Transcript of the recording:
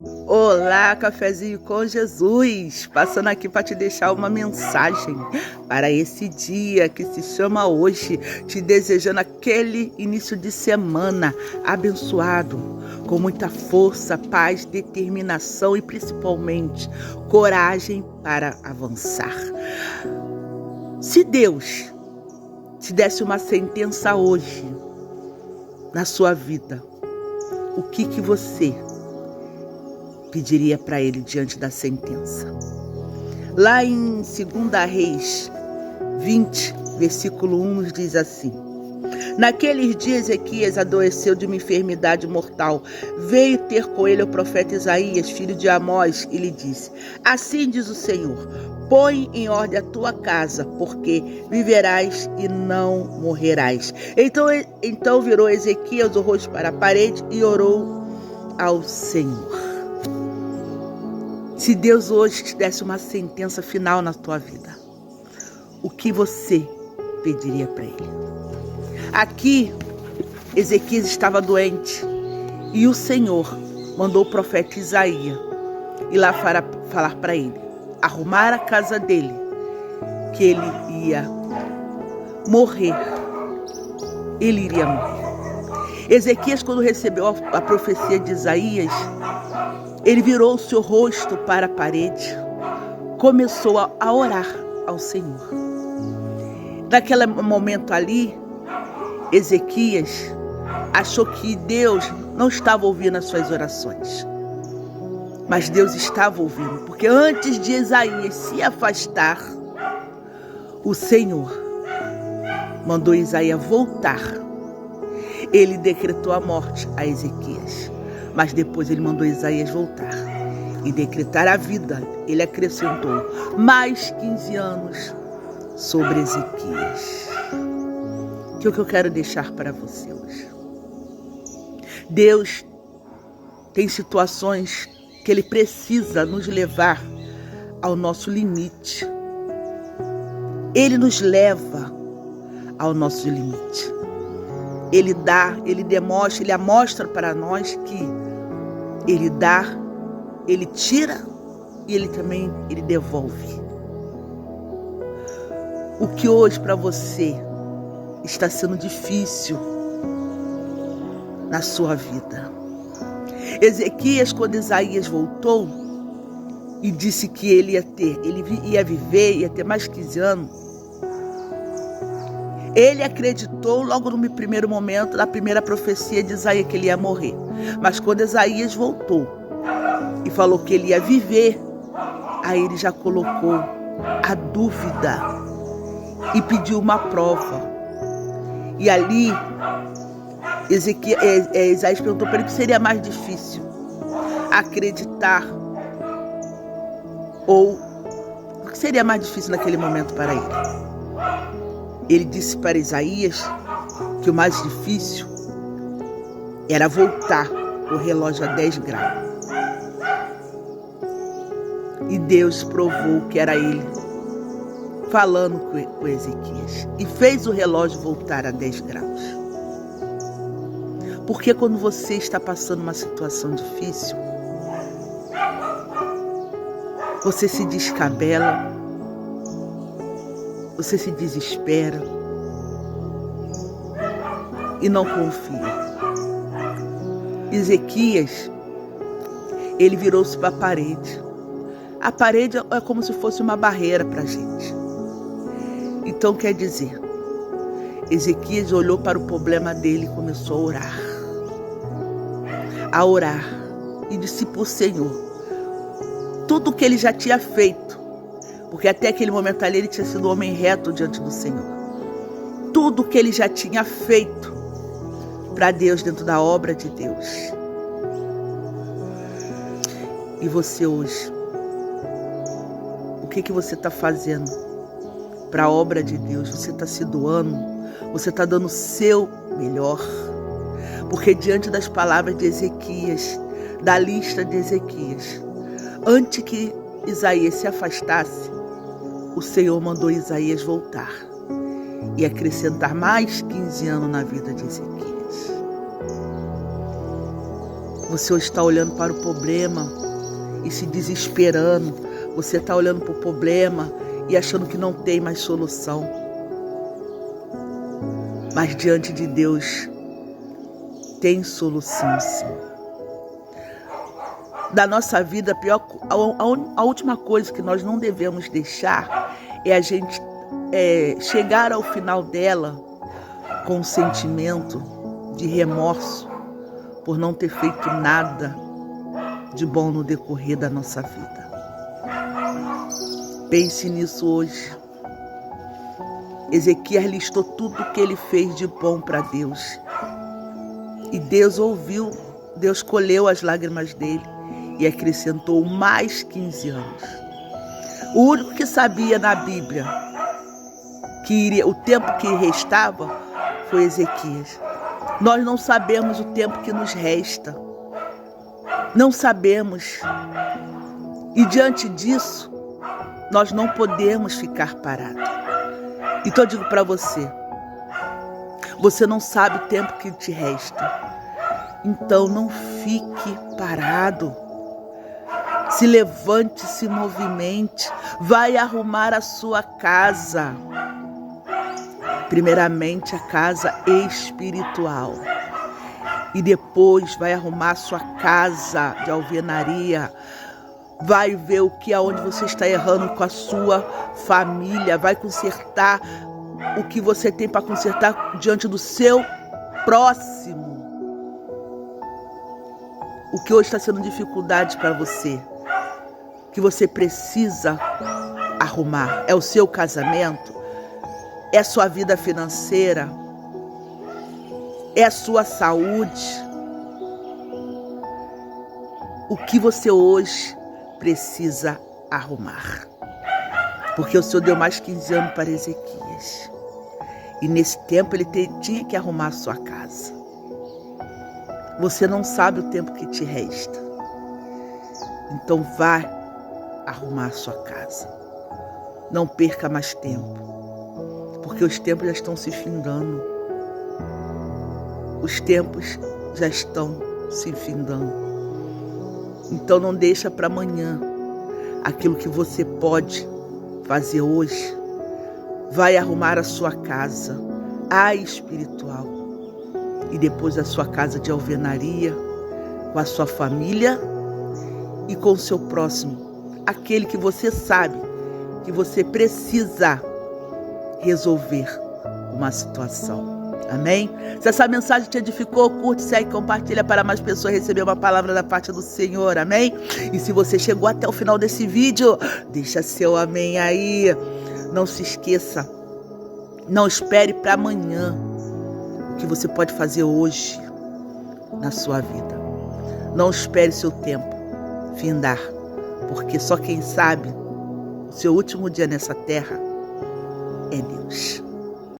Olá, cafezinho com Jesus, passando aqui para te deixar uma mensagem para esse dia que se chama hoje, te desejando aquele início de semana abençoado, com muita força, paz, determinação e principalmente coragem para avançar. Se Deus te desse uma sentença hoje na sua vida, o que você pediria para ele diante da sentença? Lá em 2 Reis 20, versículo 1, nos diz assim: Naqueles dias Ezequias adoeceu de uma enfermidade mortal. Veio ter com ele o profeta Isaías, filho de Amós, e lhe disse: Assim diz o Senhor, põe em ordem a tua casa, porque viverás e não morrerás. Então virou Ezequias o rosto para a parede e orou ao Senhor. Se Deus hoje te desse uma sentença final na tua vida, o que você pediria para ele? Aqui, Ezequias estava doente e o Senhor mandou o profeta Isaías ir lá falar para ele, arrumar a casa dele, que ele ia morrer. Ele iria morrer. Ezequias, quando recebeu a profecia de Isaías, ele virou o seu rosto para a parede, começou a orar ao Senhor. Naquele momento ali, Ezequias achou que Deus não estava ouvindo as suas orações. Mas Deus estava ouvindo, porque antes de Isaías se afastar, o Senhor mandou Isaías voltar. Ele decretou a morte a Ezequias. Mas depois ele mandou Isaías voltar e decretar a vida. Ele acrescentou mais 15 anos sobre Ezequias. Que é o que eu quero deixar para você hoje. Deus tem situações que Ele precisa nos levar ao nosso limite. Ele nos leva ao nosso limite. Ele dá, Ele demonstra, Ele mostra para nós que Ele dá, Ele tira e Ele também devolve. O que hoje para você está sendo difícil na sua vida? Ezequias, quando Isaías voltou e disse que ele ia viver, ia ter mais 15 anos, ele acreditou logo no primeiro momento, na primeira profecia de Isaías, que ele ia morrer. Mas quando Isaías voltou e falou que ele ia viver, aí ele já colocou a dúvida e pediu uma prova. E ali, Isaías perguntou para ele o que seria mais difícil, acreditar ou o que seria mais difícil naquele momento para ele. Ele disse para Isaías que o mais difícil era voltar o relógio a 10 graus. E Deus provou que era ele falando com Ezequias. E fez o relógio voltar a 10 graus. Porque quando você está passando uma situação difícil, você se descabela, você se desespera e não confia. Ezequias, ele virou-se para a parede. A parede é como se fosse uma barreira para a gente. Então quer dizer, Ezequias olhou para o problema dele e começou a orar e disse para o Senhor tudo o que ele já tinha feito. Porque até aquele momento ali ele tinha sido um homem reto diante do Senhor. Tudo que ele já tinha feito para Deus dentro da obra de Deus. E você hoje, o que você está fazendo para a obra de Deus? Você está se doando? Você está dando o seu melhor? Porque diante das palavras de Ezequias, da lista de Ezequias, antes que Isaías se afastasse, o Senhor mandou Isaías voltar e acrescentar mais 15 anos na vida de Ezequias. Você hoje está olhando para o problema e se desesperando. Você está olhando para o problema e achando que não tem mais solução. Mas diante de Deus tem solução, sim. Da nossa vida, a última coisa que nós não devemos deixar é a gente chegar ao final dela com um sentimento de remorso por não ter feito nada de bom no decorrer da nossa vida. Pense nisso hoje. Ezequias listou tudo o que ele fez de bom para Deus. E Deus ouviu, Deus colheu as lágrimas dele e acrescentou mais 15 anos. O único que sabia na Bíblia que o tempo que restava foi Ezequias. Nós não sabemos o tempo que nos resta. Não sabemos. E diante disso, nós não podemos ficar parados. Então eu digo para você, você não sabe o tempo que te resta. Então não fique parado. Se levante, se movimente. Vai arrumar a sua casa. Primeiramente a casa espiritual. E depois vai arrumar a sua casa de alvenaria. Vai ver aonde você está errando com a sua família. Vai consertar o que você tem para consertar diante do seu próximo. O que hoje está sendo dificuldade para você, que você precisa arrumar, é o seu casamento, é a sua vida financeira, é a sua saúde. O que você hoje precisa arrumar? Porque o Senhor deu mais 15 anos para Ezequias. E nesse tempo ele tinha que arrumar a sua casa. Você não sabe o tempo que te resta. Então vai arrumar a sua casa. Não perca mais tempo. Porque os tempos já estão se findando. Os tempos já estão se findando. Então não deixa para amanhã aquilo que você pode fazer hoje. Vai arrumar a sua casa, a espiritual. E depois a sua casa de alvenaria, com a sua família e com o seu próximo. Aquele que você sabe que você precisa resolver uma situação. Amém? Se essa mensagem te edificou, curte, segue, compartilha para mais pessoas receber uma palavra da parte do Senhor. Amém? E se você chegou até o final desse vídeo, deixa seu amém aí. Não se esqueça. Não espere para amanhã. O que você pode fazer hoje na sua vida. Não espere seu tempo findar. Porque só quem sabe o seu último dia nessa terra é Deus.